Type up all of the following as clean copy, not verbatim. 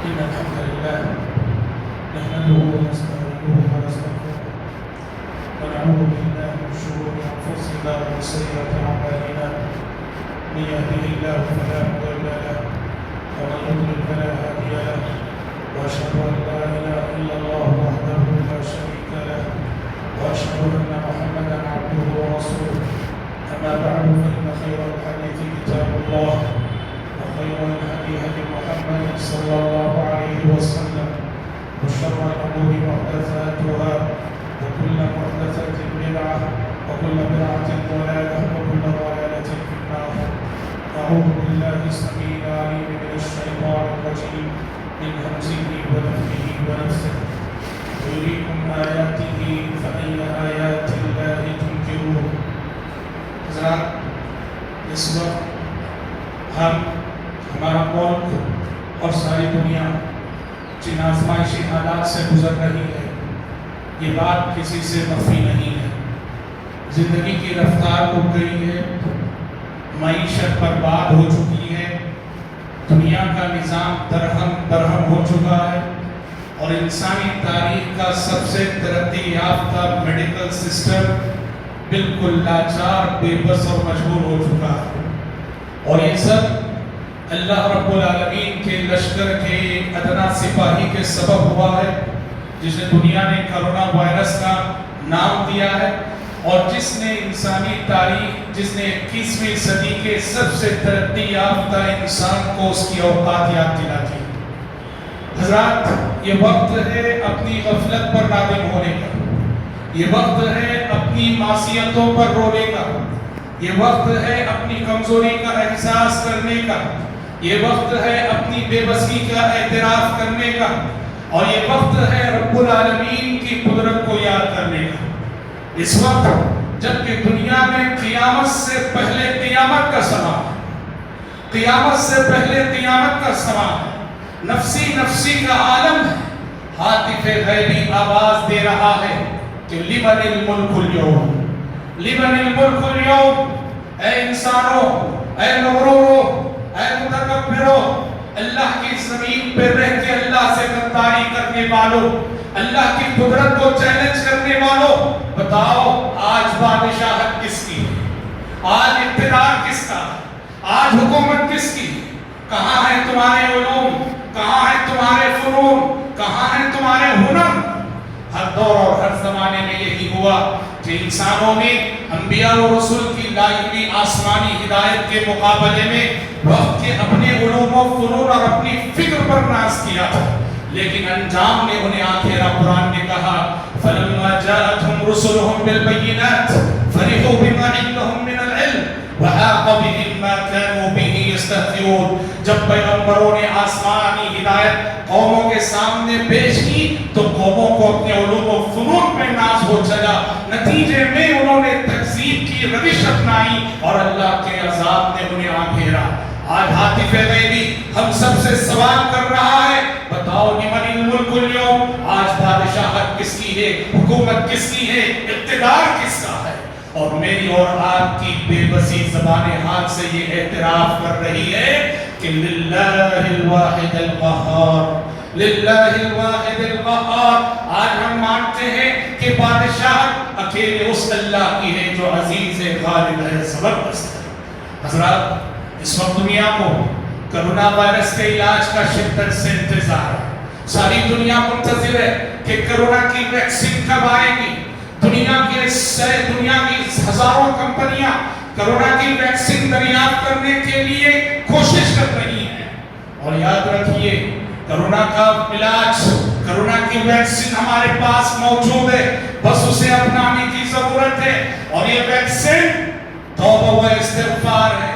إن الحمد لله نحمده ونستعينه ونستغفره ونعوذ بالله من شرور أنفسنا ومن سيئات أعمالنا من يهده الله فلا مضل له ومن يضلل فلا هادي له وأشهد أن لا إله إلا الله وحده لا شريك له وأشهد أن محمدا عبده ورسوله أما بعد فإن خير الحديث كتاب الله وخير الهدي هدي محمد صلى الله عليه وسلم وشر الأمور محدثاتها وكل محدثة بدعة وكل بدعة ضلالة وكل ضلالة في النار. أعوذ بالله السميع العليم من الشيطان الرجيم من همزه ونفخه ونفثه ويريكم آياته فأي آيات الله تنكرون. اس وقت ہمارا ملک اور ساری دنیا جن آزمائشی حالات سے گزر رہی ہے یہ بات کسی سے مخفی نہیں ہے. زندگی کی رفتار رک گئی ہے، معیشت برباد ہو چکی ہے، دنیا کا نظام درہم ہو چکا ہے اور انسانی تاریخ کا سب سے ترقی یافتہ میڈیکل سسٹم بالکل لاچار، بے بس اور مجبور ہو چکا ہے. اور یہ سب اللہ رب العالمین کے لشکر کے ادنا سپاہی کے سبب ہوا ہے جسے دنیا نے کرونا وائرس کا نام دیا ہے اور جس نے انسانی تاریخ، جس نے 21ویں صدی کے سب سے ترقی یافتہ انسان کو اس کی اوقات یاد دلا دی. حضرات، یہ وقت ہے اپنی غفلت پر نادم ہونے کا، یہ وقت ہے اپنی معصیتوں پر رونے کا، یہ وقت ہے اپنی کمزوری کا احساس کرنے کا، یہ وقت ہے اپنی بے بسی کا اعتراف کرنے کا، اور یہ وقت ہے رب العالمین کی قدرت کو یاد کرنے کا. اس وقت جبکہ دنیا میں قیامت سے پہلے قیامت کا سما ہے، قیامت سے پہلے قیامت کا سما ہے، نفسی نفسی کا عالم ہے، ہاتف غیبی آواز دے رہا ہے کہ لمن الملک اليوم، لمن الملک اليوم. اے انسانوں، اے نوروں، اے متکبروں، اللہ کی زمین پہ رہ کے اللہ سے غداری کرنے والوں، اللہ کی قدرت کو چیلنج کرنے والوں، بتاؤ آج بادشاہت کس کی ہے؟ آج اقتدار کس کا ہے؟ آج حکومت کس کی ہے؟ کہاں ہیں تمہارے علوم؟ کہاں ہیں تمہارے فنون؟ کہاں ہیں تمہارے ہنر؟ ہر دور اور ہر زمانے میں یہی ہوا کہ انسانوں نے انبیاء و رسول کی لائی ہوئی آسمانی ہدایت کے مقابلے میں وقت کے اپنے علوم و فنون اور اپنی فکر پر ناز کیا، لیکن انجام نے انہیں آخرا. قرآن نے کہا فَلَمَّا جَاءَتْهُمْ رُسُلُهُمْ بِالْبَيِّنَاتِ فَرِحُوا بِمَا عِندَهُمْ مِنَ الْعِلْمِ وَحَاقَ بِهِم مَّا كَانُوا بِهِ يَسْتَهْزِئُونَ. جب پیغمبروں نے آسمانی ہدایت قوموں کے سامنے پیش کی تو قوموں کو اپنے علوم و فنون پہ ناز ہو چلا، نتیجے میں انہوں نے تکذیب کی روش اپنائی اور اللہ کے عذاب نے انہیں آ گھیرا. آج ہاتف غیبی ہم سب سے سوال کر رہا ہے، بتاؤ لمن الملک اليوم، آج بادشاہت کس کی ہے؟ حکومت کس کی ہے؟ اقتدار کس کا ہے؟ اور میری اور آپ کی بے بسی زبان حال سے یہ اعتراف کر رہی ہے کہ للہ الواحد القہار، للہ الواحد القہار. آج ہم مانتے ہیں کہ بادشاہت اکیلے اس اللہ کی ہے جو عزیز ہے، غالب ہے، زبردست ہے. حضرات، اس وقت دنیا کو کرونا وائرس کے علاج کا شدت سے انتظار ہے. ساری دنیا منتظر ہے کہ کرونا کی ویکسین کب آئے گی. دنیا کی ہزاروں کمپنیاں کرونا کی ویکسین دریافت کرنے کے لیے کوشش کر رہی ہیں. اور یاد رکھیے، کرونا کا علاج، کرونا کی ویکسین ہمارے پاس موجود ہے، بس اسے اپنانے کی ضرورت ہے. اور یہ ویکسین توبہ و استغفار ہے،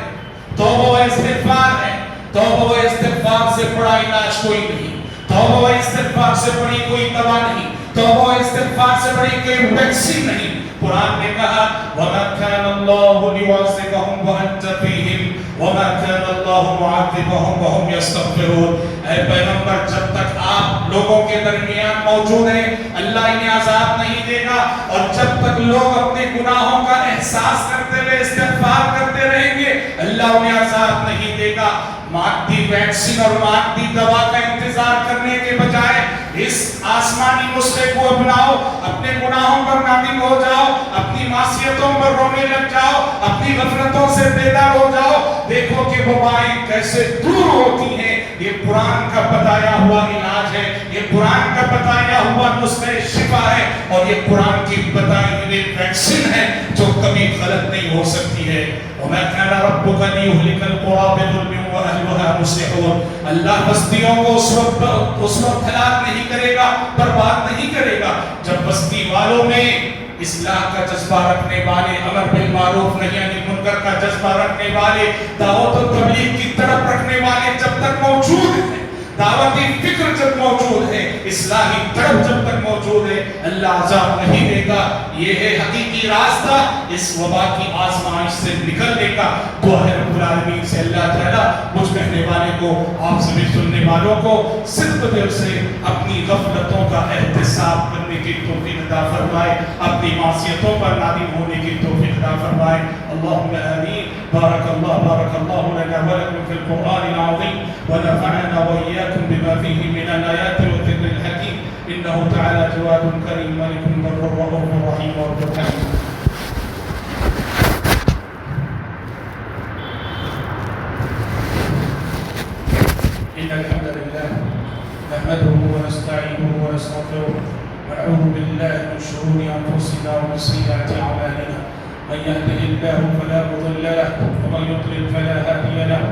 توبہ و استغفار ہے. توبہ و استغفار سے بڑا علاج کوئی نہیں، توبہ و استغفار سے بڑی کوئی دوا نہیں، توبہ و استغفار سے بڑی کوئی ویکسین نہیں. قرآن نے کہا وَمَا كَانَ اللَّهُ لِيُعَذِّبَهُمْ وَأَنْتَ فِيهِمْ وَمَا كَانَ اللَّهُ مُعَذِّبَهُمْ وَهُمْ يَسْتَغْفِرُونَ. اے پیغمبر، جب تک آپ لوگوں کے درمیان موجود ہیں اللہ انہیں عذاب نہیں دے گا، اور جب تک لوگ اپنے گناہوں کا احساس کرتے ہوئے استغفار کرتے رہیں گے اللہ انہیں عذاب نہیں دے گا. مادی ویکسین اور مادی دوا کا انتظار کرنے کے بجائے اس آسمانی نسخے کو اپناؤ. اپنے گناہوں پر نادم ہو جاؤ, اپنی معصیتوں پر رونے لگ جاؤ, اپنی غفلتوں سے بیدار ہو جاؤ. دیکھو کہ وبائیں کیسے دور ہوتی ہیں. یہ قرآن کا بتایا ہوا علاج ہے, یہ قرآن کا بتایا ہوا نسخہ شفا ہے, اور یہ قرآن کی بتائی ہوئی ویکسین ہے جو کبھی غلط نہیں ہو سکتی ہے. وَمَا كَانَ رَبُّكَ لِيُهْلِكَ الْقُرَىٰ بِظُلْمٍ وَأَهْلُهَا مُصْلِحُونَ. اللہ بستیوں کو اس وقت ہلاک نہیں کرے گا, برباد نہیں کرے گا جب بستی والوں میں اصلاح کا جذبہ رکھنے والے, امر بالمعروف نہی عن المنکر کا جذبہ رکھنے والے, دعوت و تبلیغ کی طرف رکھنے والے جب تک موجود ہیں, دعوتی فکر جب موجود ہے, اصلاحی طرف جب تک موجود ہے, اللہ عذاب نہیں دے گا. یہ ہے حقیقی راستہ اس وبا کی آزمائش سے نکلنے کا. دعا ہے رب العالمین سے اللہ تعالیٰ مجھ کہنے والے کو, آپ سبھی سننے والوں کو صدق دل سے اپنی غفلتوں کا احتساب کرنے کی توفیق عطا فرمائے, اپنی معصیتوں پر نادم ہونے کی توفیق عطا فرمائے. اللہم آمین. بارک اللہ لنا ولکم فی القرآن العظیم ونفعنا وإياكم بما فيه من الآيات والذكر الحكيم إنه تعالى جواد كريم ملك بر رؤوف رحيم رب العالمين. إن الحمد لله نحمده ونستعينه ونستغفره ونعوذ بالله من شرور أنفسنا ومن سيئات أعمالنا. من يهده الله فلا مضل له ومن يضلل فلا هادي له.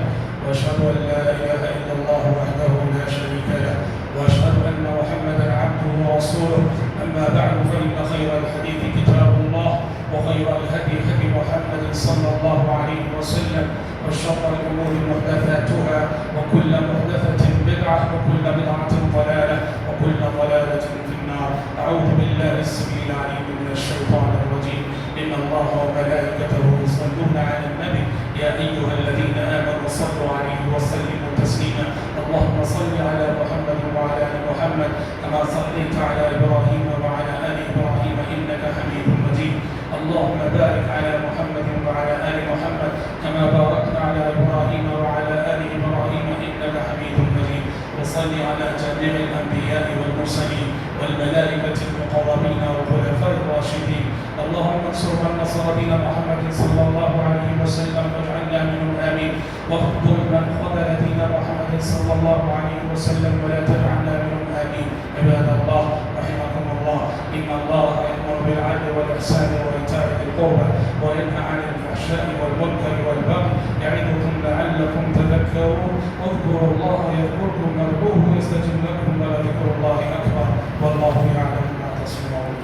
وأشهد أن لا إله إلا الله وحده لا شريك له وأشهد أن محمدا عبده ورسوله. أما بعد فإن خير الحديث كتاب الله وخير الهدي هدي محمد صلى الله عليه وسلم وشر الأمور محدثاتها وكل محدثة بدعة وكل بدعة ضلالة وكل ضلالة في النار. أعوذ بالله السميع العليم من الشيطان الرجيم. إن الله وملائكته يصلون على النبي يا أيها الذين آمنوا صلوا عليه وسلموا تسليما. اللهم صل على محمد وعلى آل محمد كما صليت على إبراهيم وعلى آل إبراهيم إنك حميد مجيد. اللهم بارك على محمد وعلى آل محمد كما باركت على إبراهيم وعلى آل إبراهيم إنك حميد مجيد. وصل على جميع الأنبياء والمرسلين والملائكة المقربين والخلفاء الراشدين. اللهم انصر من نصر دين محمد صلى الله عليه وسلم واجعلنا منهم آمين. واخذل من خذل دين محمد صلى الله عليه وسلم ولا تجعلنا منهم آمين. عباد الله رحمكم الله, إن الله يأمر بالعدل والإحسان وإيتاء ذي القربى وينهى عن الفحشاء والمنكر والبغي يعظكم لعلكم تذكرون. اذكروا الله يذكركم وادعوه يستجب لكم ولذكر الله أكبر والله يعلم ما تصنعون.